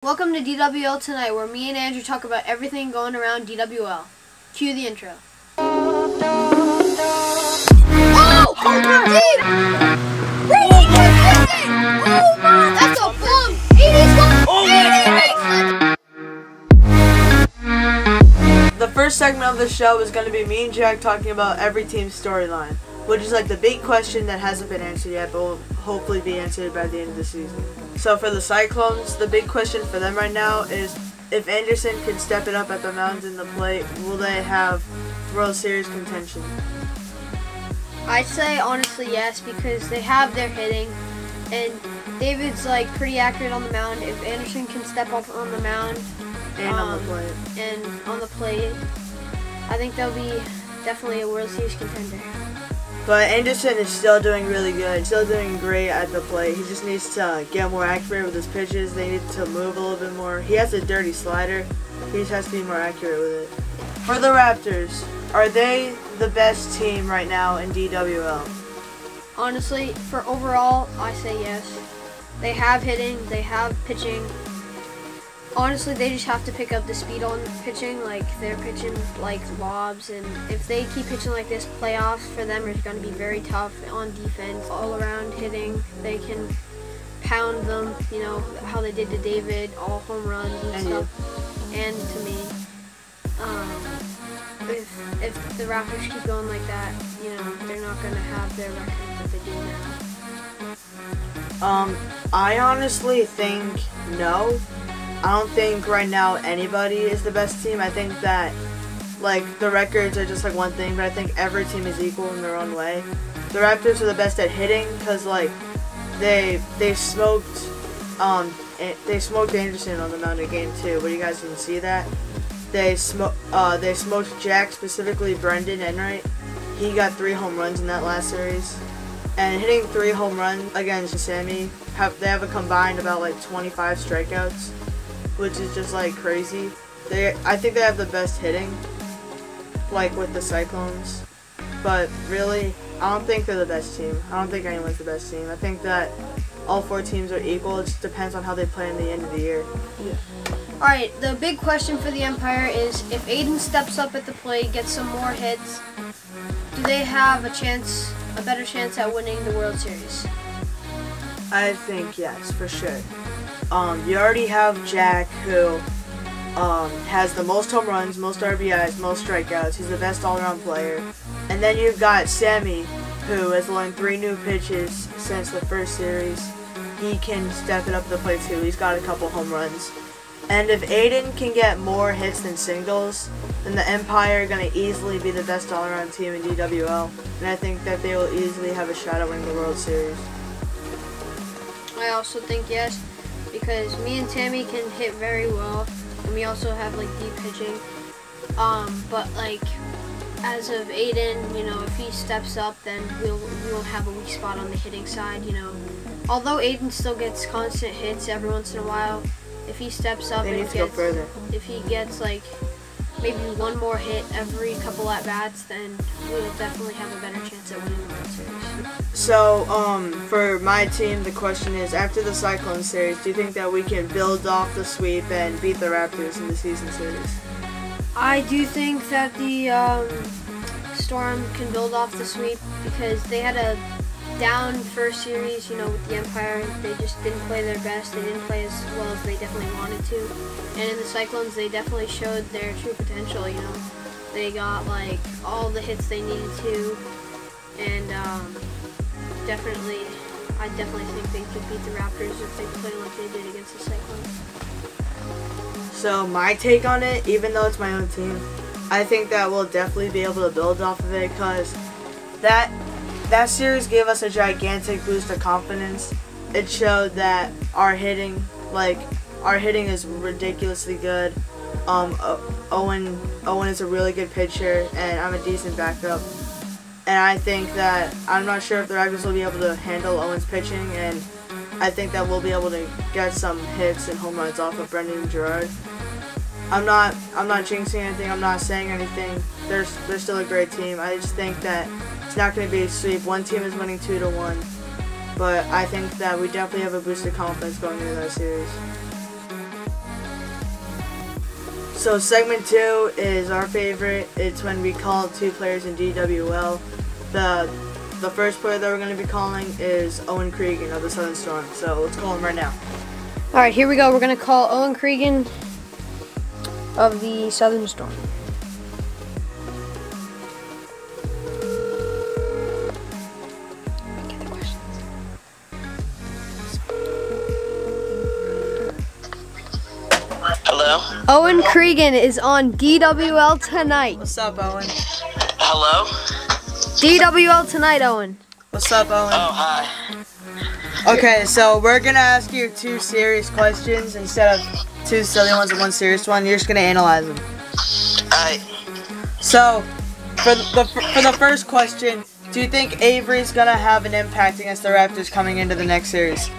Welcome to DWL Tonight, where me and Andrew talk about everything going around DWL. Cue the intro. Oh! Home run! Brady gets it! Oh my! That's a bomb! 80's going! 80 makes it! The first segment of the show is going to be me and Jack talking about every team's storyline, which is like the big question that hasn't been answered yet, but will hopefully be answered by the end of the season. So for the Cyclones, the big question for them right now is if Anderson can step it up at the mound in the plate, will they have World Series contention? I'd say honestly yes, because they have their hitting, and David's like pretty accurate on the mound. If Anderson can step up on the mound And on the plate. I think they'll be definitely a World Series contender. But Anderson is still doing really good, still doing great at the plate. He just needs to get more accurate with his pitches. They need to move a little bit more. He has a dirty slider. He just has to be more accurate with it. For the Raptors, are they the best team right now in DWL? Honestly, for overall, I say yes. They have hitting, they have pitching. Honestly, they just have to pick up the speed on pitching. Like, they're pitching like lobs, and if they keep pitching like this, playoffs for them are going to be very tough on defense. All around hitting, they can pound them, you know, how they did to David, all home runs and stuff. And to me, if the Raptors keep going like that, you know, they're not going to have their record that they do now. I honestly think no. I don't think right now anybody is the best team. I think that, like, the records are just like one thing, but I think every team is equal in their own way. The Raptors are the best at hitting because, like, they smoked Anderson on the mound in Game 2, but you guys didn't see that. They smoked Jack, specifically Brendan Enright. He got 3 home runs in that last series. And hitting 3 home runs against Sammy, they have a combined about like 25 strikeouts, which is just like crazy. I think they have the best hitting, like with the Cyclones, but really, I don't think they're the best team. I don't think anyone's the best team. I think that all 4 teams are equal. It just depends on how they play in the end of the year. Yeah. Alright, the big question for the Empire is if Aiden steps up at the plate, gets some more hits, do they have a better chance at winning the World Series? I think yes, for sure. You already have Jack, who has the most home runs, most RBIs, most strikeouts. He's the best all-around player. And then you've got Sammy, who has learned 3 new pitches since the first series. He can step it up the plate too. He's got a couple home runs. And if Aiden can get more hits than singles, then the Empire are going to easily be the best all-around team in DWL. And I think that they will easily have a shot at winning the World Series. I also think yes, because me and Tammy can hit very well, and we also have like deep pitching. But like, as of Aiden, you know, if he steps up, then we'll have a weak spot on the hitting side. You know, although Aiden still gets constant hits every once in a while, if he steps up and if he gets like maybe 1 more hit every couple at bats, then we'll definitely have a better chance at winning the World Series. So, for my team, the question is, after the Cyclone series, do you think that we can build off the sweep and beat the Raptors in the season series? I do think that the Storm can build off the sweep because they had a down first series, you know, with the Empire. They just didn't play their best. They didn't play as well as they definitely wanted to. And in the Cyclones, they definitely showed their true potential, you know. They got, like, all the hits they needed to. And I definitely think they could beat the Raptors if they play like they did against the Cyclones. So my take on it, even though it's my own team, I think that we'll definitely be able to build off of it because that series gave us a gigantic boost of confidence. It showed that our hitting is ridiculously good. Owen is a really good pitcher, and I'm a decent backup. And I think that I'm not sure if the Raptors will be able to handle Owen's pitching, and I think that we'll be able to get some hits and home runs off of Brendan and Gerard. I'm not jinxing anything. I'm not saying anything. They're still a great team. I just think that it's not going to be a sweep. One team is winning 2-1, but I think that we definitely have a boost of confidence going into that series. So segment 2 is our favorite. It's when we call 2 players in DWL. The first player that we're going to be calling is Owen Cregan of the Southern Storm. So let's call him right now. All right, here we go. We're gonna call Owen Cregan of the Southern Storm. Hello? Owen Cregan is on DWL tonight. What's up, Owen? Hello? DWL tonight, Owen. What's up, Owen? Oh, hi. Okay, so we're going to ask you 2 serious questions instead of 2 silly ones and 1 serious one. You're just going to analyze them. Alright. So, for the first question, do you think Avery's going to have an impact against the Raptors coming into the next series?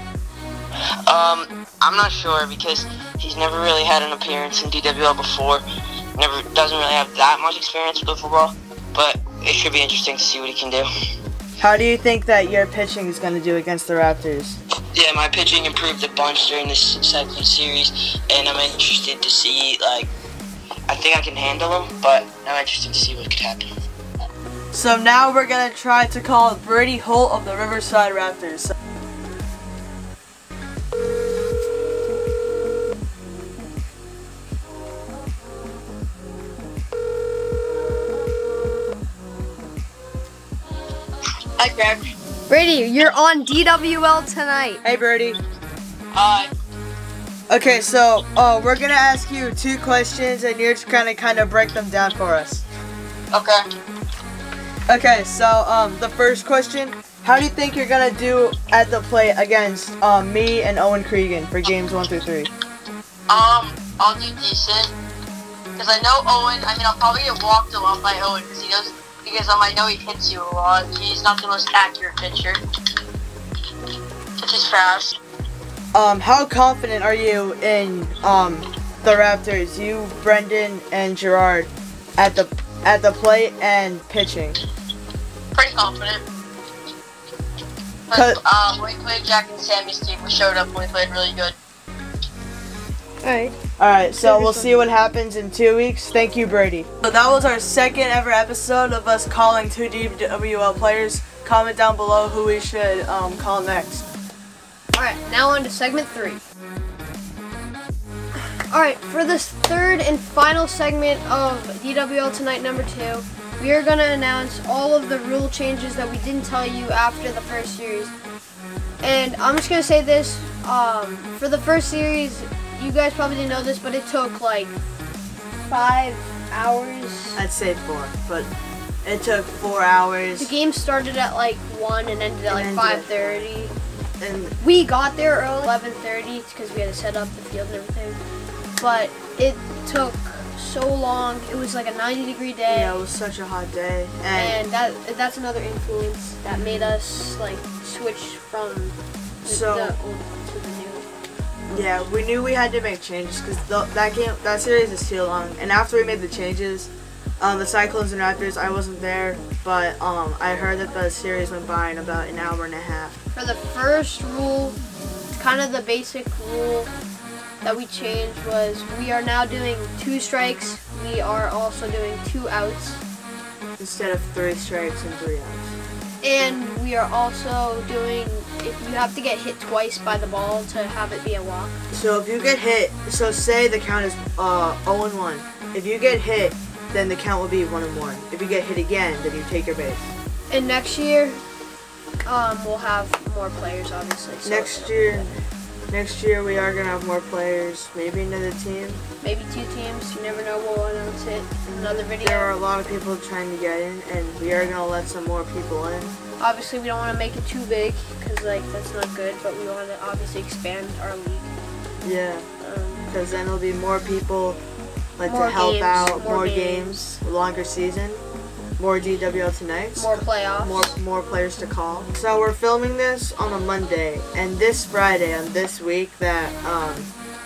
I'm not sure because he's never really had an appearance in DWL before. Doesn't really have that much experience with football, but it should be interesting to see what he can do. How do you think that your pitching is going to do against the Raptors? Yeah, my pitching improved a bunch during this second series, and I'm interested to see, I think I can handle him, but I'm interested to see what could happen. So now we're going to try to call Brady Holt of the Riverside Raptors. Hi, Greg. Brady, you're on DWL tonight. Hey, Brady. Hi. Okay, so we're going to ask you 2 questions, and you're just going to kind of break them down for us. Okay. Okay, so the first question, how do you think you're going to do at the plate against me and Owen Cregan for games 1 through 3? I'll do decent. Because I know Owen, I'll probably get walked a lot by Owen because I know he hits you a lot. He's not the most accurate pitcher. He's fast. How confident are you in the Raptors, you, Brendan, and Gerard at the plate and pitching? Pretty confident. But when we played Jack and Sammy's team, we showed up and we played really good. Alright, so we'll see what happens in 2 weeks. Thank you, Brady. So that was our second ever episode of us calling 2 DWL players. Comment down below who we should call next. Alright, now on to segment 3. Alright, for this third and final segment of DWL Tonight number 2, we are going to announce all of the rule changes that we didn't tell you after the first series. And I'm just going to say this, for the first series, you guys probably didn't know this, but it took like 5 hours. I'd say 4, but it took 4 hours. The game started at like 1 and ended at like 5:30. And we got there early, 11:30, because we had to set up the field and everything. But it took so long. It was like a 90-degree day. Yeah, it was such a hot day. And that's another influence that made us like switch from the old to the new. Yeah, we knew we had to make changes because that series is too long. And after we made the changes, the Cyclones and Raptors, I wasn't there, but I heard that the series went by in about an hour and a half. For the first rule, kind of the basic rule that we changed was we are now doing 2 strikes. We are also doing 2 outs. Instead of 3 strikes and 3 outs. And we are also doing, if you have to get hit twice by the ball to have it be a walk. So if you get hit, so say the count is 0-1. If you get hit, then the count will be 1-1. If you get hit again, then you take your base. And next year, we'll have more players, obviously. So Next year we are gonna have more players. Maybe another team. Maybe 2 teams. You never know. We'll announce it in another video. There are a lot of people trying to get in, and we are gonna let some more people in. Obviously, we don't want to make it too big because that's not good. But we want to obviously expand our league. Yeah. Because then there'll be more people to help games, out, more games, longer season, more DWL Tonights, more playoffs, more players to call. So we're filming this on a Monday, and this Friday, on this week that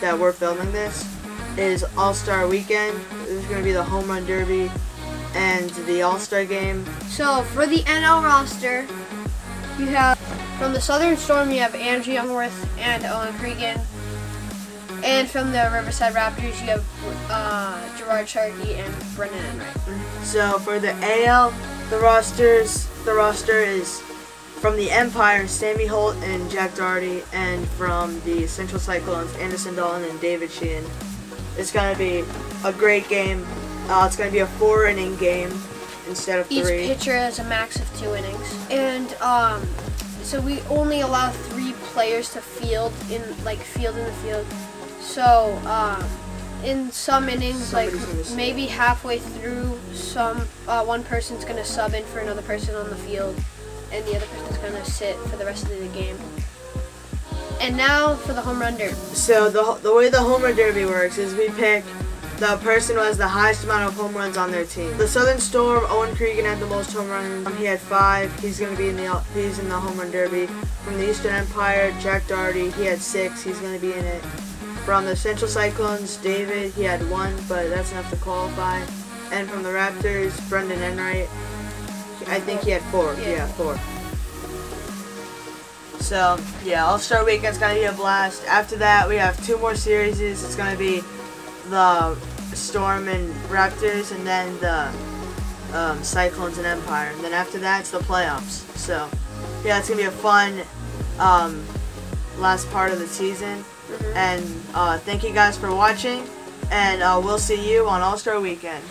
we're filming this, is All-Star Weekend. This is going to be the Home Run Derby and the All-Star Game. So for the NL roster, you have from the Southern Storm, you have Andrew Youngworth and Owen Cregan. And from the Riverside Raptors, you have Gerard Sharkey and Brendan Enright. So for the AL, the roster is from the Empire, Sammy Holt and Jack Doherty, and from the Central Cyclones, Anderson Dalton and David Sheehan. It's going to be a great game. It's going to be a 4-inning game instead of 3. Each pitcher has a max of 2 innings. And so we only allow 3 players to field in the field. So in some innings, maybe halfway through, one person's going to sub in for another person on the field, and the other person's going to sit for the rest of the game. And now for the home run derby. So the way the home run derby works is we pick the person who has the highest amount of home runs on their team. The Southern Storm, Owen Cregan had the most home runs. He had 5. He's in the home run derby. From the Eastern Empire, Jack Doherty, he had 6. He's going to be in it. From the Central Cyclones, David, he had 1, but that's enough to qualify. And from the Raptors, Brendan Enright, I think he had 4. Yeah, 4. So, yeah, All-Star Weekend's going to be a blast. After that, we have 2 more series. It's going to be the Storm and Raptors, and then the Cyclones and Empire. And then after that, it's the playoffs. So, yeah, it's going to be a fun last part of the season. And thank you guys for watching, and we'll see you on All-Star Weekend.